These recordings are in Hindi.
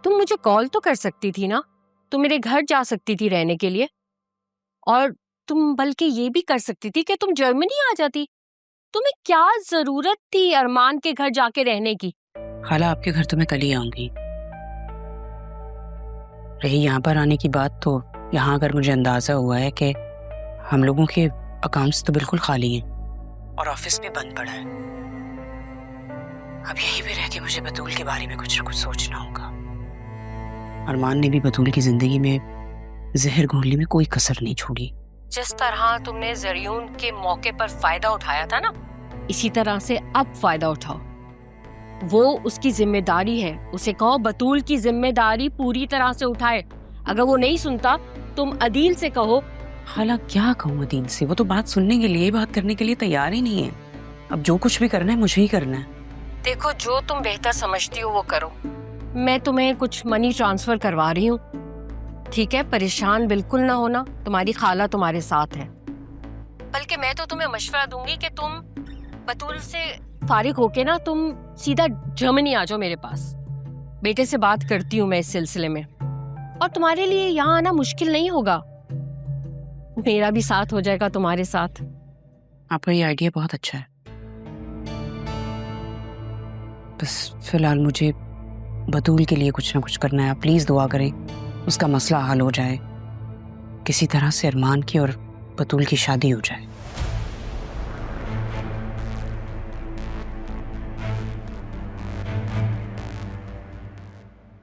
तुम मुझे कॉल तो कर सकती थी ना, तुम मेरे घर जा सकती थी रहने के लिए, और तुम बल्कि ये भी कर सकती थी कि तुम जर्मनी आ जाती। तुम्हें क्या जरूरत थी अरमान के घर जाके रहने की? खाला आपके घर तो मैं कल ही आऊंगी। रही यहाँ पर आने की बात, तो यहाँ अगर मुझे अंदाजा हुआ है कि हम लोगों के अकाउंट्स तो बिल्कुल खाली हैं और ऑफिस भी बंद पड़ा है। अब यहीं पे रह के मुझे बतूल के बारे में कुछ ना कुछ सोचना होगा। अरमान ने भी बतूल की जिंदगी में जहर घोलने में कोई कसर नहीं छोड़ी। जिस तरह तुमने जरियून के मौके पर फायदा उठाया था ना, इसी तरह से अब फायदा उठाओ। वो उसकी जिम्मेदारी है, उसे कहो बतूल की जिम्मेदारी पूरी तरह से उठाए। अगर वो नहीं सुनता, तुम अदील से कहो। खाला क्या कहूँ अदील से, वो तो बात सुनने के लिए, बात करने के लिए तैयार ही नहीं है। अब जो कुछ भी करना है मुझे ही करना है। देखो, जो तुम बेहतर समझती हो वो करो। मैं तुम्हें कुछ मनी ट्रांसफर करवा रही हूँ, ठीक है? परेशान बिल्कुल ना होना, तुम्हारी खाला तुम्हारे साथ है। बल्कि मैं तो तुम्हें मशवरा दूंगी कि तुम बतूल से फारिग होके ना तुम सीधा जर्मनी आ जाओ मेरे पास। बेटे से बात करती हूँ मैं इस सिलसिले में, और तुम्हारे लिए यहाँ आना मुश्किल नहीं होगा। मेरा भी साथ हो जाएगा तुम्हारे साथ। आपका ये आइडिया बहुत अच्छा है। बस फिलहाल मुझे बतूल के लिए कुछ ना कुछ करना है। आप प्लीज दुआ करें उसका मसला हल हो जाए, किसी तरह से अरमान की और बतूल की शादी हो जाए।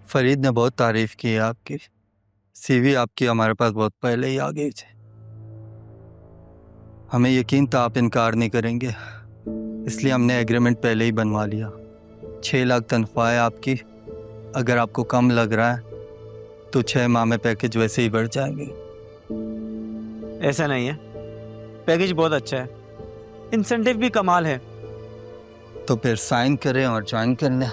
फरीद ने बहुत तारीफ की है आपकी। सीवी आपकी हमारे पास बहुत पहले ही आ गई थी। हमें यकीन था आप इनकार नहीं करेंगे, इसलिए हमने एग्रीमेंट पहले ही बनवा लिया। 6 लाख तनख्वाह है आपकी। अगर आपको कम लग रहा है तो 6 माह में पैकेज वैसे ही बढ़ जाएंगे। ऐसा नहीं है, पैकेज बहुत अच्छा है, इंसेंटिव भी कमाल है। तो फिर साइन करें और ज्वाइन कर लें।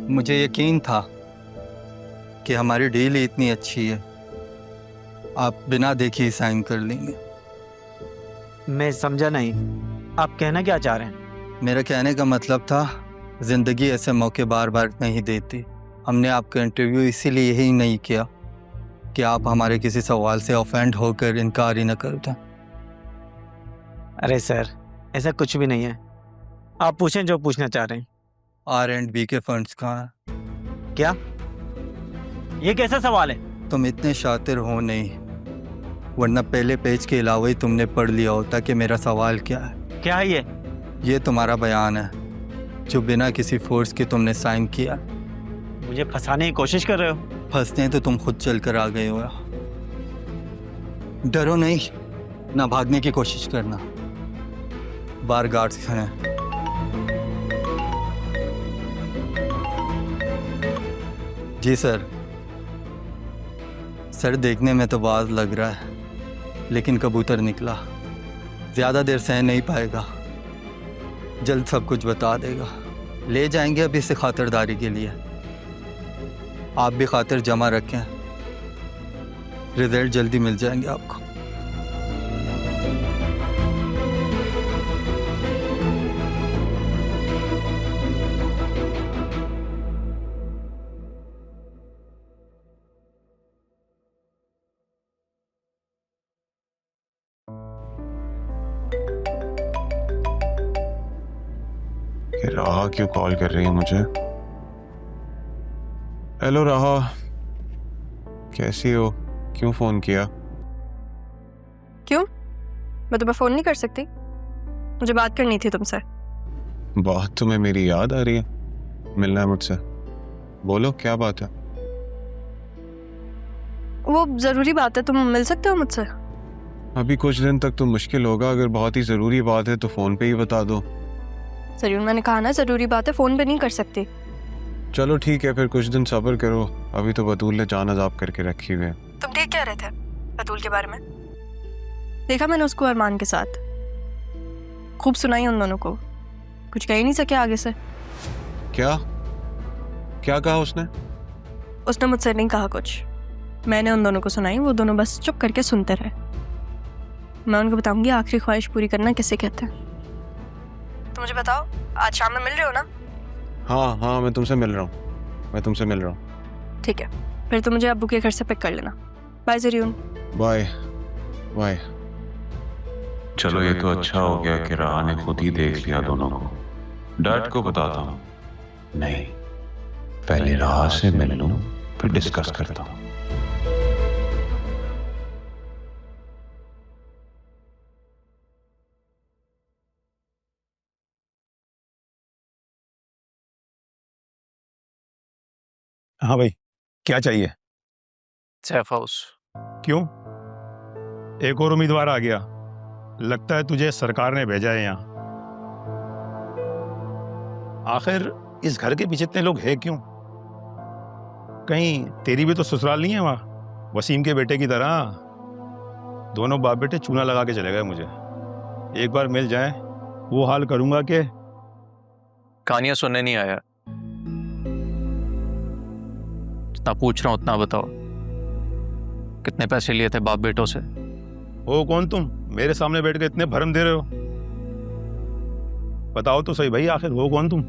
मुझे यकीन था कि हमारी डील ही इतनी अच्छी है, आप बिना देखे ही साइन कर लेंगे। मैं समझा नहीं, आप कहना क्या चाह रहे हैं? मेरा कहने का मतलब था, जिंदगी ऐसे मौके बार बार नहीं देती। हमने आपका इंटरव्यू इसीलिए ही नहीं किया कि आप हमारे किसी सवाल से ऑफेंड होकर इनकार ही न कर दें। अरे सर, ऐसा कुछ भी नहीं है, आप पूछें जो पूछना चाह रहे हैं। R&B के फंड्स कहाँ हैं? क्या? ये कैसा सवाल है? तुम इतने शातिर हो नहीं, वरना पहले पेज के अलावा ही तुमने पढ़ लिया होता कि मेरा सवाल क्या है। क्या है ये? ये तुम्हारा बयान है जो बिना किसी फोर्स के तुमने साइन किया। मुझे फंसाने की कोशिश कर रहे हो? फंसने तो तुम खुद चल कर आ गए हो। डरो नहीं, ना भागने की कोशिश करना। बार गार्ड्स हैं। जी सर। सर, देखने में तो बाज लग रहा है, लेकिन कबूतर निकला। ज़्यादा देर सह नहीं पाएगा, जल्द सब कुछ बता देगा। ले जाएंगे अभी से खातिरदारी के लिए। आप भी खातिर जमा रखें, रिजल्ट जल्दी मिल जाएंगे आपको। राहा क्यों कॉल कर रही है मुझे? हेलो राहा, कैसी हो? क्यों फोन किया? क्यों? मैं तुम्हें फोन नहीं कर सकती? मुझे बात करनी थी तुमसे। बात तुम्हें मेरी याद आ रही है? मिलना है मुझसे? बोलो क्या बात है? वो जरूरी बात है, तुम मिल सकते हो मुझसे? अभी कुछ दिन तक तो मुश्किल होगा, अगर बहुत ही जरूरी बात है तो फोन पे ही बता दो। जरूर, मैंने कहा ना जरूरी बात है, फोन पे नहीं कर सकती। चलो ठीक है, फिर कुछ दिन सब्र करो। अभी तो बतूल ने जान अजाब करके रखी हुई है। तुम ठीक कह रहे थे बतूल के बारे में? देखा मैंने उसको अरमान के साथ, खूब सुनाई उन दोनों को, कुछ कह ही नहीं सके आगे से। क्या क्या कहा उसने? उसने मुझसे नहीं कहा कुछ, मैंने उन दोनों को सुनाई, वो दोनों बस चुप करके सुनते रहे। मैं उनको बताऊंगी आखिरी ख्वाहिश पूरी करना किसे कहते हैं। तो मुझे बताओ, आज शाम में मिल रहे हो ना? हाँ हाँ, मैं तुमसे मिल रहा हूँ। ठीक है, फिर तो मुझे अब्बू के घर से पिक कर लेना। बाय ज़रीउन। Bye bye. चलो ये तो अच्छा हो गया कि राह ने खुद ही देख लिया दोनों को। डैड को बताता हूँ। नहीं, पहले राह से मिल लूं, फिर डिस्कस करता हूँ। हाँ भाई, क्या चाहिए? सैफ हाउस। क्यों? एक और उम्मीदवार आ गया। लगता है तुझे सरकार ने भेजा है यहाँ। आखिर इस घर के पीछे इतने लोग हैं क्यों? कहीं तेरी भी तो ससुराल नहीं है वहाँ, वसीम के बेटे की तरह? दोनों बाप बेटे चूना लगा के चले गए मुझे। एक बार मिल जाए, वो हाल करूंगा कि कहानियां सुनने नहीं आया। जितना पूछ रहा हूं उतना बताओ। कितने पैसे लिए थे बाप बेटों से? हो कौन तुम? मेरे सामने बैठ के इतने भरम दे रहे हो। बताओ तो सही भाई, आखिर हो कौन तुम?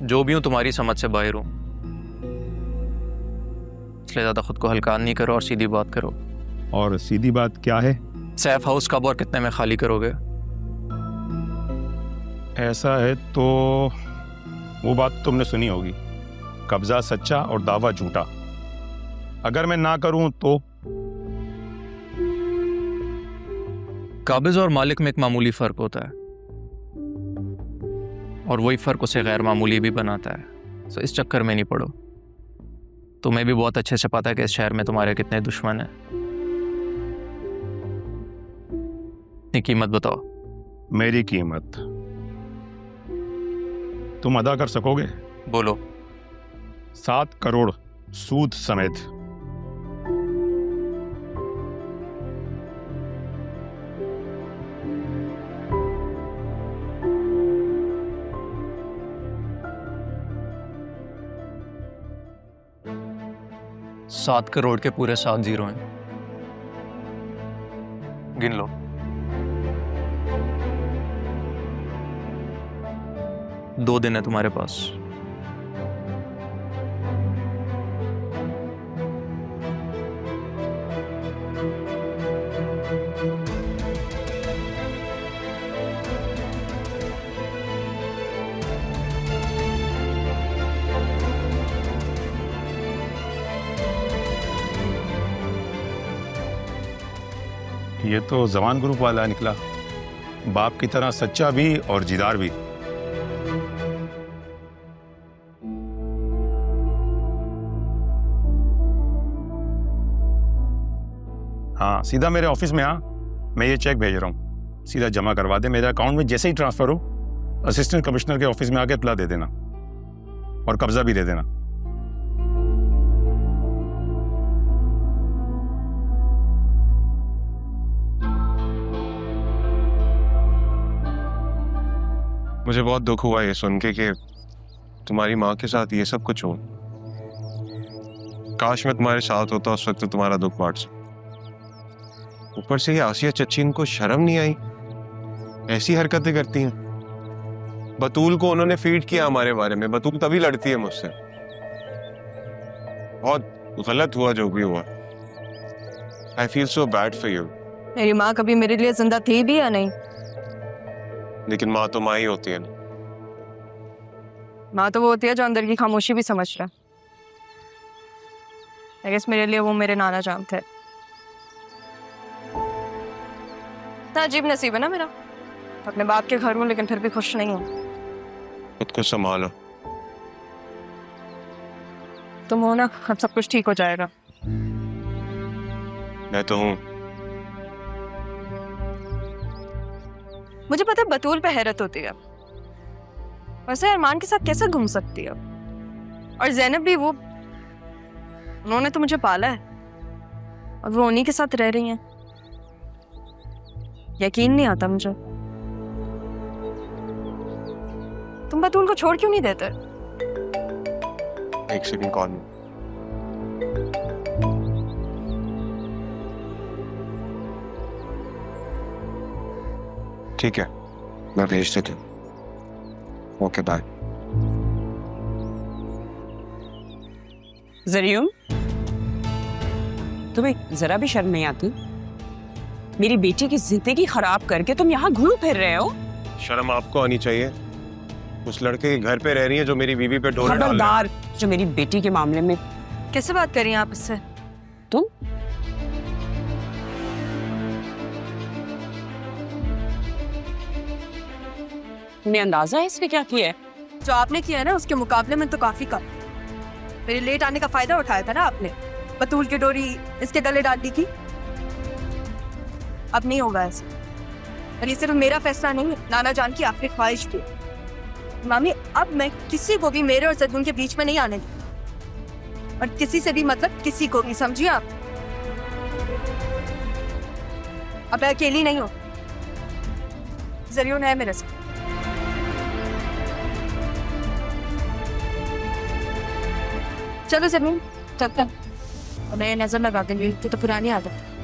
जो भी हूं तुम्हारी समझ से बाहर हूं, इसलिए ज्यादा खुद को हल्का नहीं करो और सीधी बात करो। और सीधी बात क्या है? सैफ हाउस कब और कितने में खाली करोगे? ऐसा है तो वो बात तुमने सुनी होगी, कब्जा सच्चा और दावा झूठा। अगर मैं ना करूं तो? काबिज और मालिक में एक मामूली फर्क होता है, और वही फर्क उसे गैर मामूली भी बनाता है। तो इस चक्कर में नहीं पड़ो। तुम्हें भी बहुत अच्छे से पता है कि इस शहर में तुम्हारे कितने दुश्मन हैं। अपनी कीमत बताओ। मेरी कीमत तुम अदा कर सकोगे? बोलो। 7 करोड़ सूद समेत। सात करोड़ के पूरे 7 जीरो हैं। गिन लो। दो दिन है तुम्हारे पास। ये तो जवान ग्रुप वाला निकला, बाप की तरह सच्चा भी और जिदार भी। हाँ, सीधा मेरे ऑफिस में आ, मैं ये चेक भेज रहा हूँ, सीधा जमा करवा दे। मेरे अकाउंट में जैसे ही ट्रांसफर हो, असिस्टेंट कमिश्नर के ऑफिस में आके इत्तला दे देना और कब्जा भी दे देना। मुझे बहुत दुख हुआ ये सुन के कि तुम्हारी माँ के साथ ये सब कुछ हो। काश मैं तुम्हारे साथ होता, उस वक्त तुम्हारा दुख बांट सकता। ऊपर से ये आसिया चच्ची, इनको शर्म नहीं आई? ऐसी हरकतें करती हैं। बतूल को उन्होंने फीड किया हमारे बारे में। बतूल तभी लड़ती है मुझसे। बहुत गलत हुआ जो भी हुआ। I feel so bad for you. मेरी माँ कभी मेरे लिए जिंदा थी भी या नहीं? लेकिन माँ तो माँ ही होती है ना। माँ तो वो होती है जो अंदर की खामोशी भी समझ रहा। I guess मेरे लिए वो मेरे नाना जान थे। इतना अजीब नसीब है ना मेरा, अपने बाप के घर हूँ लेकिन फिर भी खुश नहीं हूँ। खुद को संभालो। तुम हो ना, अब सब कुछ ठीक हो जाएगा। मैं तो हूँ। मुझे पता है बतूल पे हैरत होती है, वैसे अरमान के साथ कैसे घूम सकती है? और ज़ैनब भी, वो उन्होंने तो मुझे पाला है और वो उन्हीं के साथ रह रही हैं। यकीन नहीं आता मुझे। तुम बतूल को छोड़ क्यों नहीं देते? एक सेकंड कॉल में। ठीक है, मैं भेज देती हूँ। Okay bye. जरियुम, तुम्हें जरा भी शर्म नहीं आती? मेरी बेटी की जिंदगी खराब करके तुम यहाँ घूम फिर रहे हो। शर्म आपको आनी चाहिए। उस लड़के के घर पे रह रही है जो मेरी बीवी पे डोरे डाल रहा है। खबरदार, जो मेरी बेटी के मामले में। कैसे बात कर रही हैं आप इससे? तुम तुम्हें अंदाजा है इसने क्या किया है? जो आपने किया है ना उसके मुकाबले में तो काफी कम। मेरे लेट आने का फायदा उठाया था ना आपने, बतूल की डोरी इसके गले डाल दी थी। अब नहीं होगा ऐसा। और ये सिर्फ मेरा फैसला नहीं है, नाना जान की आखिरी ख्वाहिश थी। मामी, अब मैं किसी को भी मेरे और जदून के बीच में नहीं आने दूंगी। और किसी से भी मतलब किसी को भी, समझिए आप? अब मैं अकेली नहीं हूँ, जरियुन है मेरे साथ। चलो जमीन, चलते हैं। नजर लगा देंगे तो पुरानी आदत।